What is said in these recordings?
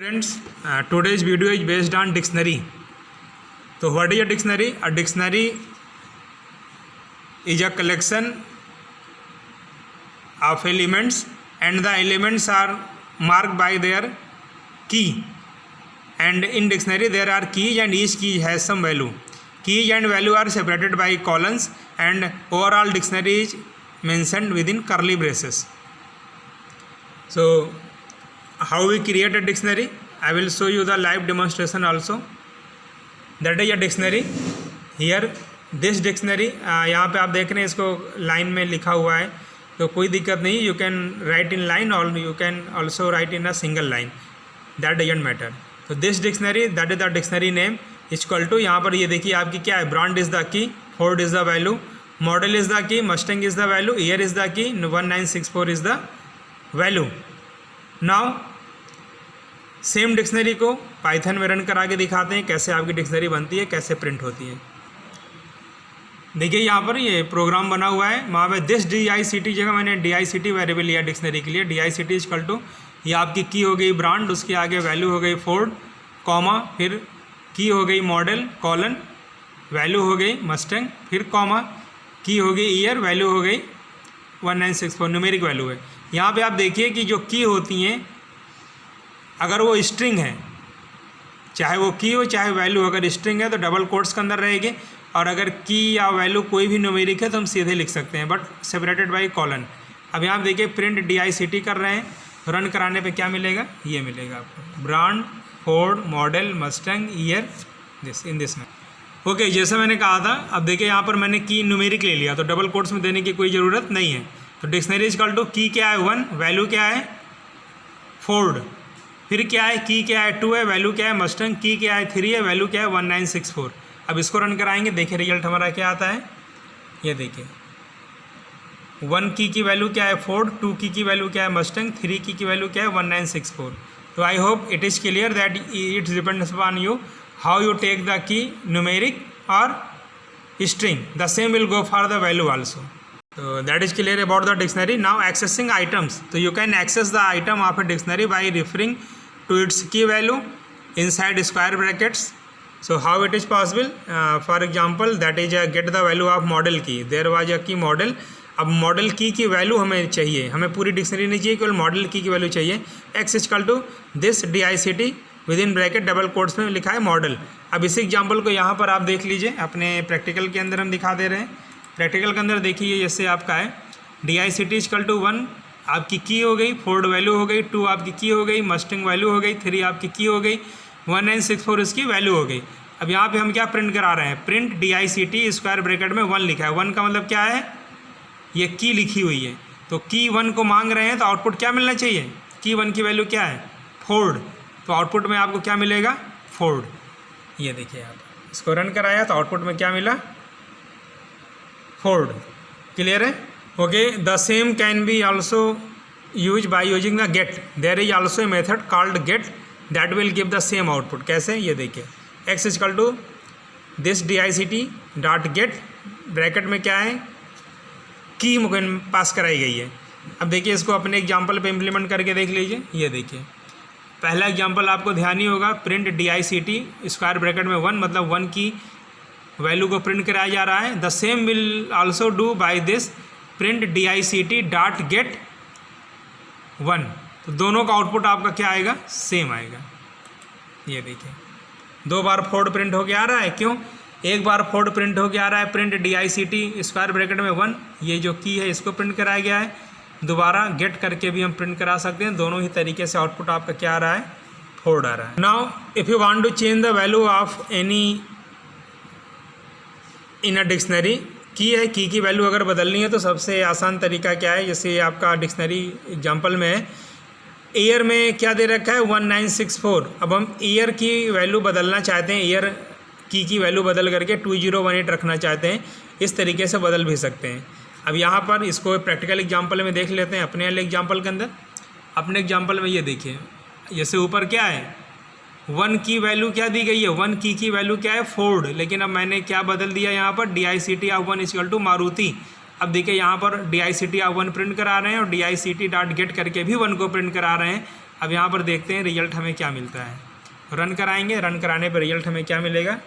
Friends, today's video is based on dictionary. So what is a dictionary? A dictionary is a collection of elements and the elements are marked by their key. And in dictionary there are keys and each key has some value. Keys and value are separated by colons and overall dictionary is mentioned within curly braces. So how we create a dictionary? I will show you the live demonstration also. That is a dictionary. Here this dictionary, यहाँ पे आप देख रहे हैं इसको line में लिखा हुआ है, तो कोई दिक्कत नहीं. You can write in line or you can also write in a single line. That doesn't matter. So this dictionary, that is the dictionary name. Equal to यहाँ पर ये देखिए आपकी क्या है, brand is the key, Ford is the value, model is the key, Mustang is the value, year is the key, 1964 is the value. Now same dictionary को Python में run करा के दिखाते हैं कैसे आपकी डिक्शनरी बनती है, कैसे प्रिंट होती है. देखिए यहाँ पर ये प्रोग्राम बना हुआ है, वहाँ पे दिस DICT जगह मैंने DICT वेरिएबल लिया डिक्शनरी के लिए. DICT इक्वल टू ये आपकी की हो गई ब्रांड, उसके आगे वैल्यू हो गई फोर्ड, कॉमा, फिर की हो गई मॉडल, कॉलन, वैल्यू हो गई मस्टैंग, फिर कॉमा, की हो गई ईयर, वैल्यू हो गई 1964, न्यूमेरिक वैल्यू है. यहाँ पे आप देखिए कि जो की होती हैं अगर वो स्ट्रिंग है, चाहे वो की हो चाहे वैल्यू, अगर स्ट्रिंग है तो डबल कोट्स के अंदर रहेगी, और अगर की या वैल्यू कोई भी न्यूमेरिक है तो हम सीधे लिख सकते हैं, बट सेपरेटेड बाई कॉलन. अब यहाँ आप देखिए प्रिंट DICT कर रहे हैं, रन कराने पे क्या मिलेगा, ये मिलेगा आपको, brand, Ford, model, Mustang, year, this in this में. ओके, जैसे मैंने कहा था, अब देखिए यहाँ पर मैंने की न्यूमेरिक ले लिया तो डबल कोट्स में देने की कोई ज़रूरत नहीं है. तो डिक्शनरी इक्वल टू की क्या है 1, वैल्यू क्या है फोर्ड, फिर क्या है की क्या है 2 है, वैल्यू क्या है मस्टैंग, की क्या है 3 है, वैल्यू क्या है 1964. अब इसको रन कराएंगे, देखिए रिजल्ट हमारा क्या आता है. ये देखिए 1 की वैल्यू क्या है फोर्ड, 2 की वैल्यू क्या है मस्टैंग, 3 की वैल्यू क्या है 1964. तो I hope it is clear that it's depends upon you how you take the key numeric और string. The same will go for the value also. So that is clear about the dictionary. Now accessing items. So you can access the item of a dictionary by referring to its key value inside square brackets. So how it is possible? For example, that is get the value of model key. There was a key model. अब model की value हमें चाहिए, हमें पूरी dictionary नहीं चाहिए, केवल model की वैल्यू चाहिए. X equal to this DICT with in bracket double quotes में लिखा है मॉडल. अब इस एग्जाम्पल को यहाँ पर आप देख लीजिए, अपने प्रैक्टिकल के अंदर हम दिखा दे रहे हैं. प्रैक्टिकल के अंदर देखिए जैसे आपका है DICT इक्वल टू 1 आपकी की हो गई, फोर्ड वैल्यू हो गई, 2 आपकी की हो गई, मस्टैंग वैल्यू हो गई, 3 आपकी की हो गई, 1964 इसकी वैल्यू हो गई. अब यहाँ पे हम क्या प्रिंट करा रहे हैं, प्रिंट DICT स्क्वायर ब्रैकेट में 1 लिखा है. 1 का मतलब क्या है, ये की लिखी हुई है, तो की 1 को मांग रहे हैं तो आउटपुट क्या मिलना चाहिए, की 1 की वैल्यू क्या है फोर्ड, तो आउटपुट में आपको क्या मिलेगा फोर्ड. ये देखिए आप इसको रन कराया तो आउटपुट में क्या मिला फोर्ड. क्लियर है. Okay, the same can be also use by using the get. There is also a method called get that will give the same output. कैसे, ये देखिए x equal to this DICT dot get, bracket में क्या है की पास कराई गई है. अब देखिए इसको अपने एग्जाम्पल पे इम्प्लीमेंट करके देख लीजिए. ये देखिए पहला एग्जाम्पल आपको ध्यान ही होगा, प्रिंट DICT स्क्वायर ब्रैकेट में 1 मतलब 1 की वैल्यू को प्रिंट कराया जा रहा है. The same will also do by this print DICT dot get 1. तो दोनों का आउटपुट आपका क्या आएगा, सेम आएगा. ये देखिए 2 बार फोर्ड प्रिंट होके आ रहा है, क्यों, एक बार फोर्ड प्रिंट होके आ रहा है, प्रिंट DICT स्क्वायर ब्रैकेट में 1, ये जो की है इसको प्रिंट कराया गया है. दोबारा गेट करके भी हम प्रिंट करा सकते हैं, दोनों ही तरीके से आउटपुट आपका क्या आ रहा है फोर्ड आ रहा है. Now if you want to change the value of any in a dictionary, key है, की वैल्यू अगर बदलनी है तो सबसे आसान तरीका क्या है, जैसे आपका डिक्शनरी एग्जांपल में है, ईयर में क्या दे रखा है 1964. अब हम ईयर की वैल्यू बदलना चाहते हैं, ईयर की वैल्यू बदल करके 2018 रखना चाहते हैं, इस तरीके से बदल भी सकते हैं. अब यहाँ पर इसको प्रैक्टिकल एग्जाम्पल में देख लेते हैं, अपने वाले एग्जाम्पल के अंदर. अपने एग्जाम्पल में ये देखिए जैसे ऊपर क्या है 1 की वैल्यू क्या दी गई है, 1 की वैल्यू क्या है फोर्ड, लेकिन अब मैंने क्या बदल दिया यहाँ पर DICT of 1 equal to Maruti. अब देखिए यहाँ पर DICT ऑफ 1 प्रिंट करा रहे हैं और DICT डॉट गेट करके भी 1 को प्रिंट करा रहे हैं. अब यहाँ पर देखते हैं रिजल्ट हमें क्या मिलता है। रन कराएंगे, रन कराने पर रिजल्ट हमें क्या मिलेगा,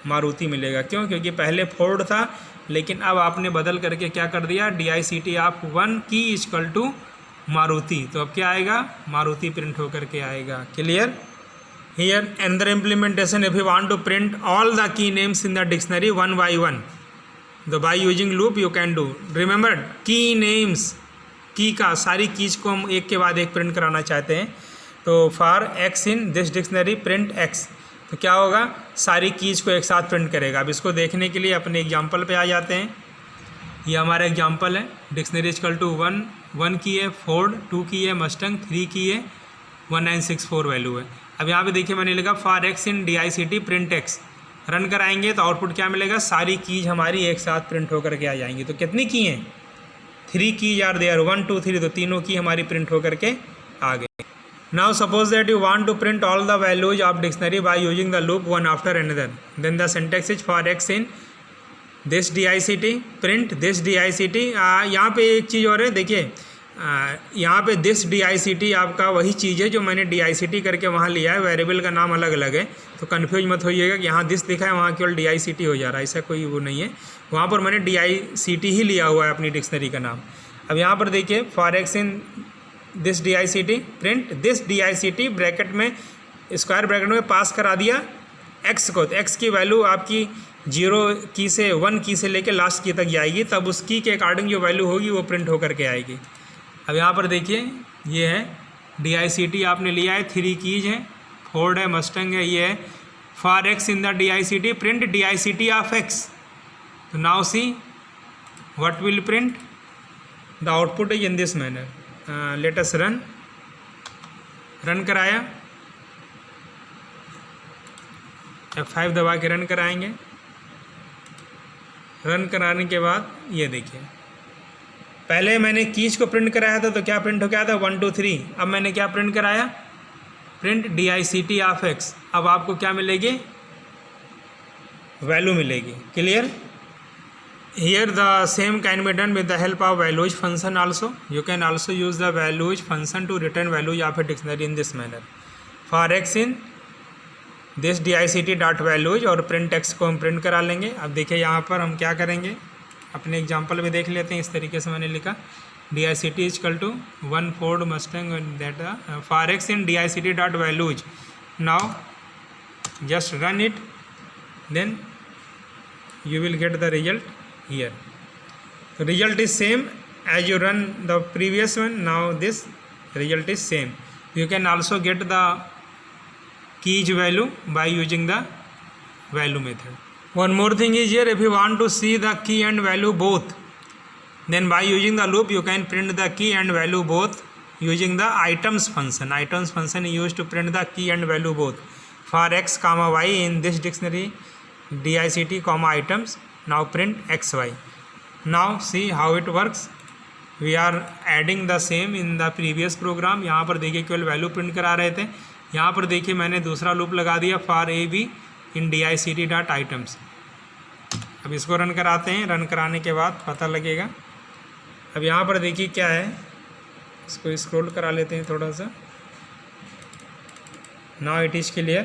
मारुति मिलेगा। क्यों? क्योंकि पहले फोर्ड था, लेकिन अब आपने बदल करके क्या कर दिया, DICT ऑफ 1 की इक्वल टू मारुति। तो अब क्या आएगा, मारुति प्रिंट होकर के आएगा। Clear? Here another implementation, if you want to print all the key names in the dictionary one by one, तो by using loop you can do. Remember key names, key का सारी कीज को हम एक के बाद एक प्रिंट कराना चाहते हैं। तो for x in this dictionary print x, तो क्या होगा, सारी कीज को एक साथ प्रिंट करेगा। अब इसको देखने के लिए अपने एग्जाम्पल पे आ जाते हैं। ये हमारा एग्जाम्पल है, डिक्शनरी इक्वल टू 1 की है, फोर्ड 2 की है, मस्टंग 3 की है, 1964 वैल्यू है। अब यहाँ पे देखिए मैंने लिखा for x in DICT print x. Run कराएंगे तो आउटपुट क्या मिलेगा, सारी कीज हमारी एक साथ प्रिंट होकर के आ जाएंगी। तो कितनी की हैं, 3 कीज आर देयर, 1 2 3, तो तीनों की हमारी प्रिंट होकर के आ गई। Now suppose that you want to print all the values of dictionary by using the loop one after another, then the syntax is for x in this DICT print this DICT। यहाँ पे एक चीज़ और है, देखिए यहाँ पे this DICT आपका वही चीज़ है जो मैंने DICT करके वहाँ लिया है, वेरिएबल का नाम अलग अलग है, तो कन्फ्यूज मत होइएगा कि यहाँ दिस लिखा है वहाँ केवल DICT हो जा रहा है, ऐसा कोई वो नहीं है। वहाँ पर मैंने DICT ही लिया हुआ है अपनी डिक्शनरी का नाम। अब यहाँ पर देखिए for x in this DICT print this DICT, bracket में स्क्वायर ब्रैकेट में पास करा दिया एक्स को, तो एक्स की वैल्यू आपकी 0 की से 1 की से लेकर लास्ट की तक जाएगी, तब उस की के अकॉर्डिंग जो वैल्यू होगी वो प्रिंट होकर के आएगी। अब यहाँ पर देखिए ये है DICT आपने लिया है, 3 कीज है, फोर्ड है, मस्टंग है, ये है for x in the DICT print DICT of X. तो now see what will print, the output is in this manner. Let us run कराया, F5 दबा के रन कराएंगे। रन कराने के बाद ये देखिए पहले मैंने कीज को प्रिंट कराया था, तो क्या प्रिंट हो गया था 1 2 3। अब मैंने क्या प्रिंट कराया, प्रिंट DICT ऑफ एक्स। अब आपको क्या मिलेगी, वैल्यू मिलेगी। Clear? Here the same can be done with the help of values function also. You can also use the values function to return values of a dictionary in this manner. For x in this DICT dot values, और print x को हम print करा लेंगे। अब देखिए यहाँ पर हम क्या करेंगे, अपने एग्जाम्पल में देख लेते हैं। इस तरीके से मैंने लिखा DICT equal to 1 Ford Mustang that for x in DICT dot values. Now just run it, then you will get the result here. The result is same as you run the previous one. Now this result is same. You can also get the keys value by using the value method. One more thing is here, if you want to see the key and value both, then by using the loop you can print the key and value both using the items function. Items function is used to print the key and value both for x comma y in this dictionary DICT comma items. Now print xy. Now see how it works. We are adding the same in the previous program. यहाँ पर देखिए केवल value print करा रहे थे, यहाँ पर देखिए मैंने दूसरा लूप लगा दिया for A B in DICT dot items. अब इसको रन कराते हैं, रन कराने के बाद पता लगेगा। अब यहाँ पर देखिए क्या है, इसको स्क्रॉल करा लेते हैं थोड़ा सा। Now it is clear.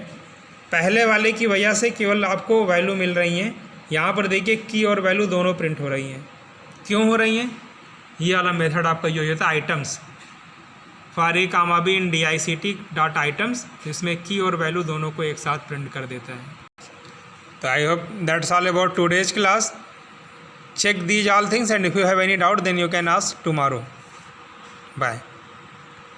पहले वाले की वजह से केवल आपको वैल्यू मिल रही हैं, यहाँ पर देखिए की और वैल्यू दोनों प्रिंट हो रही हैं। क्यों हो रही हैं? ये वाला मेथड आपका जो होता है items, for a comma b in DICT dot items, इसमें की और वैल्यू दोनों को एक साथ प्रिंट कर देता है। तो I hope that's all about today's class. Check these all things and if you have any doubt then you can ask tomorrow. Bye.